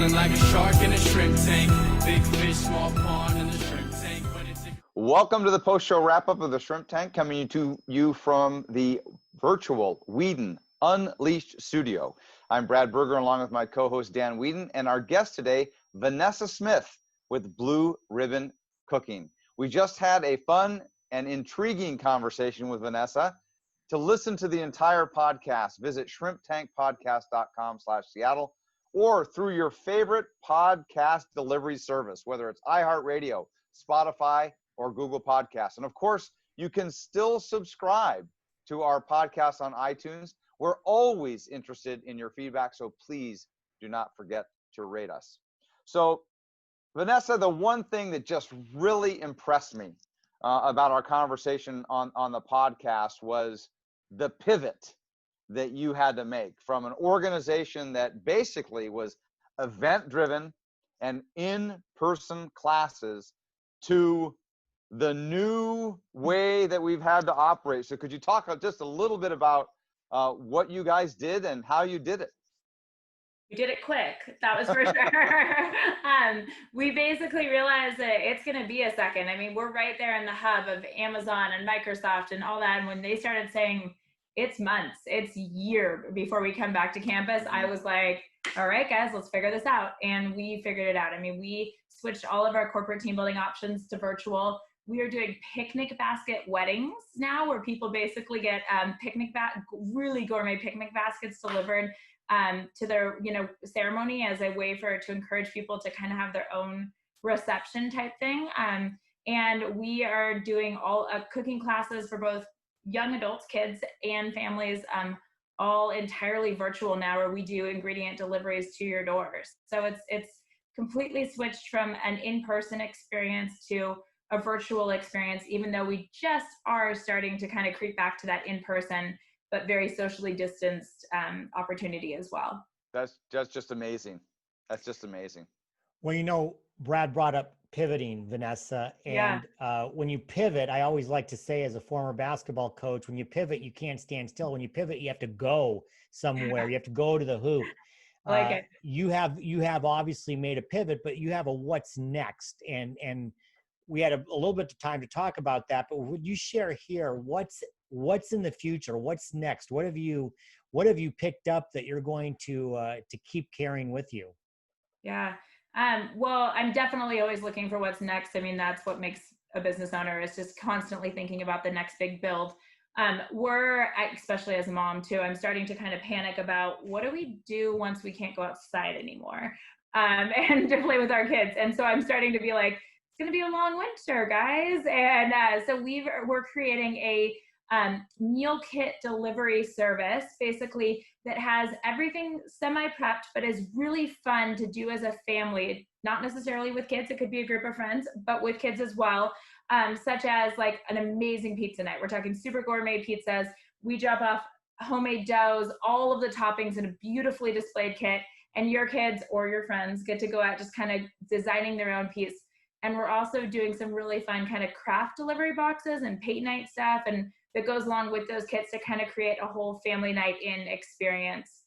Feeling like a shark in a shrimp tank. Big fish, small pond in the shrimp tank. Welcome to the post-show wrap-up of the Shrimp Tank, coming to you from the virtual Whedon Unleashed studio. I'm Brad Berger, along with my co-host Dan Whedon, and our guest today, Vanessa Smith with Blue Ribbon Cooking. We just had a fun and intriguing conversation with Vanessa. To listen to the entire podcast, visit shrimptankpodcast.com/Seattle or through your favorite podcast delivery service, whether it's iHeartRadio, Spotify, or Google Podcasts. And of course, you can still subscribe to our podcast on iTunes. We're always interested in your feedback, so please do not forget to rate us. So, Vanessa, the one thing that just really impressed me about our conversation on the podcast was the pivot that you had to make from an organization that basically was event-driven and in-person classes to the new way that we've had to operate. So could you talk just a little bit about what you guys did and how you did it? We did it quick, that was for sure. We basically realized that it's going to be a second. I mean, we're right there in the hub of Amazon and Microsoft and all that. And when they started saying it's months, it's year before we come back to campus, I was like, all right, guys, let's figure this out. And we figured it out. I mean, we switched all of our corporate team building options to virtual. We are doing picnic basket weddings now, where people basically get really gourmet picnic baskets delivered to their ceremony as a way to encourage people to kind of have their own reception type thing. And we are doing all cooking classes for both young adults, kids, and families, all entirely virtual now, where we do ingredient deliveries to your doors. So it's completely switched from an in-person experience to a virtual experience, even though we just are starting to kind of creep back to that in-person, but very socially distanced opportunity as well. That's just amazing. That's just amazing. Well, Brad brought up pivoting, Vanessa, and when you pivot, I always like to say, as a former basketball coach, when you pivot, you can't stand still. When you pivot, you have to go somewhere. You have to go to the hoop. You have obviously made a pivot, but you have a what's next, and we had a little bit of time to talk about that, but would you share here what's in the future? What's next? What have you picked up that you're going to keep carrying with you? Yeah. Well, I'm definitely always looking for what's next. I mean, that's what makes a business owner, is just constantly thinking about the next big build. Especially as a mom too, I'm starting to kind of panic about what do we do once we can't go outside anymore, and to play with our kids. And so I'm starting to be like, it's going to be a long winter, guys. And so we're creating a meal kit delivery service, basically, that has everything semi-prepped, but is really fun to do as a family, not necessarily with kids. It could be a group of friends, but with kids as well, such as like an amazing pizza night. We're talking super gourmet pizzas. We drop off homemade doughs, all of the toppings in a beautifully displayed kit, and your kids or your friends get to go out just kind of designing their own piece. And we're also doing some really fun kind of craft delivery boxes and paint night stuff, and that goes along with those kits to kind of create a whole family night in experience.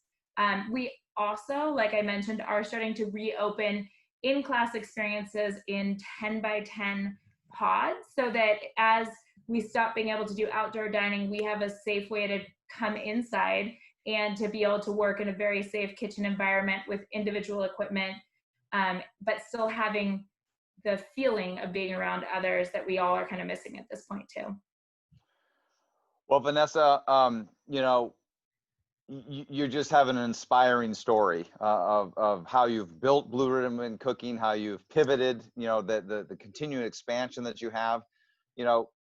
We also, like I mentioned, are starting to reopen in-class experiences in 10 by 10 pods, so that as we stop being able to do outdoor dining, we have a safe way to come inside and to be able to work in a very safe kitchen environment with individual equipment, but still having the feeling of being around others that we all are kind of missing at this point too. Well, Vanessa, you just have an inspiring story of how you've built Blue Ribbon Cooking, how you've pivoted, the continued expansion that you have.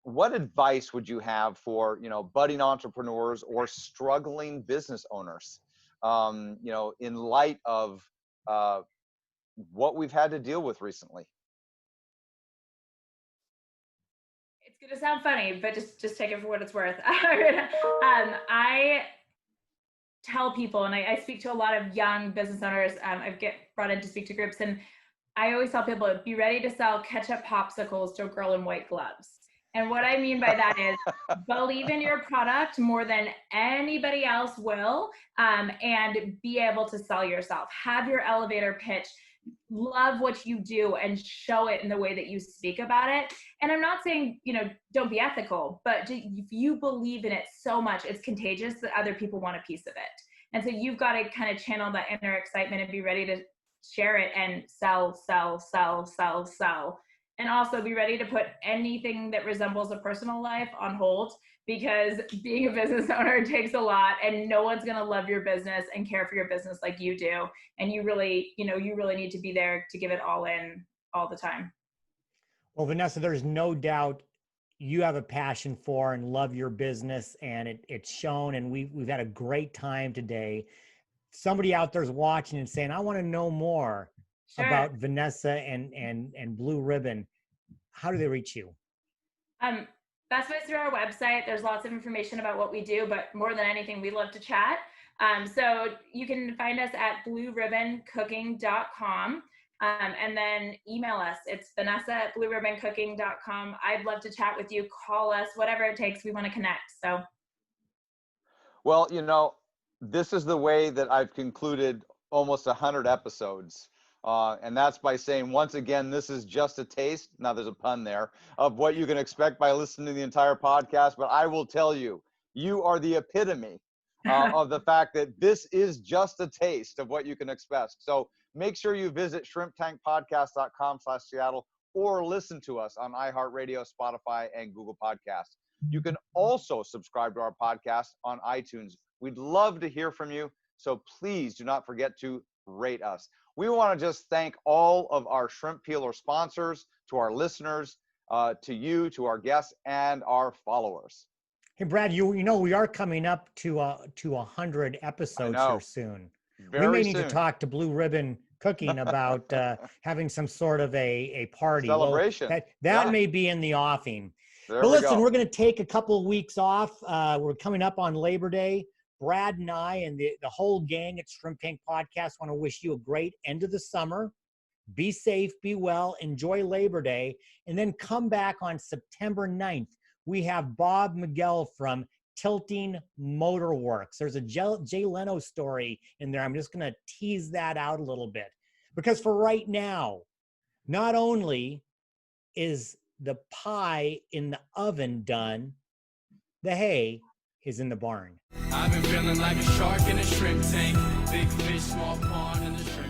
What advice would you have for, budding entrepreneurs or struggling business owners, in light of what we've had to deal with recently? It's going to sound funny, but just take it for what it's worth. I tell people, and I speak to a lot of young business owners, I get brought in to speak to groups, and I always tell people, be ready to sell ketchup popsicles to a girl in white gloves. And what I mean by that is believe in your product more than anybody else will, and be able to sell yourself. Have your elevator pitch. Love what you do and show it in the way that you speak about it. And I'm not saying, don't be ethical, but if you believe in it so much, it's contagious that other people want a piece of it. And so you've got to kind of channel that inner excitement and be ready to share it and sell, sell, sell, sell, sell. And also be ready to put anything that resembles a personal life on hold, because being a business owner takes a lot, and no one's going to love your business and care for your business like you do. And you really need to be there to give it all in all the time. Well, Vanessa, there's no doubt you have a passion for and love your business, and it's shown, and we've had a great time today. Somebody out there's watching and saying, I want to know more about Vanessa and Blue Ribbon. How do they reach you? Best way is through our website. There's lots of information about what we do, but more than anything, we love to chat. So you can find us at blueribboncooking.com, and then email us. It's Vanessa@blueribboncooking.com. I'd love to chat with you. Call us, whatever it takes. We want to connect. So, Well, this is the way that I've concluded almost 100 episodes. And that's by saying, once again, this is just a taste. Now there's a pun there of what you can expect by listening to the entire podcast. But I will tell you, you are the epitome of the fact that this is just a taste of what you can expect. So make sure you visit shrimptankpodcast.com/Seattle or listen to us on iHeartRadio, Spotify, and Google Podcasts. You can also subscribe to our podcast on iTunes. We'd love to hear from you. So please do not forget to rate us. We want to just thank all of our shrimp peeler sponsors, to our listeners, to you, to our guests, and our followers. Hey, Brad, we are coming up to 100 episodes here soon. We may need to talk to Blue Ribbon Cooking about having some sort of a party. Celebration. Well, that may be in the offing. There But we listen, go. we're going to take a couple of weeks off. We're coming up on Labor Day. Brad and I and the whole gang at Shrimp Tank Podcast want to wish you a great end of the summer. Be safe, be well, enjoy Labor Day, and then come back on September 9th. We have Bob Miguel from Tilting Motor Works. There's a Jay Leno story in there. I'm just going to tease that out a little bit. Because for right now, not only is the pie in the oven done, the hay is in the barn. I've been feeling like a shark in a shrimp tank. Big fish, small pond in the shrimp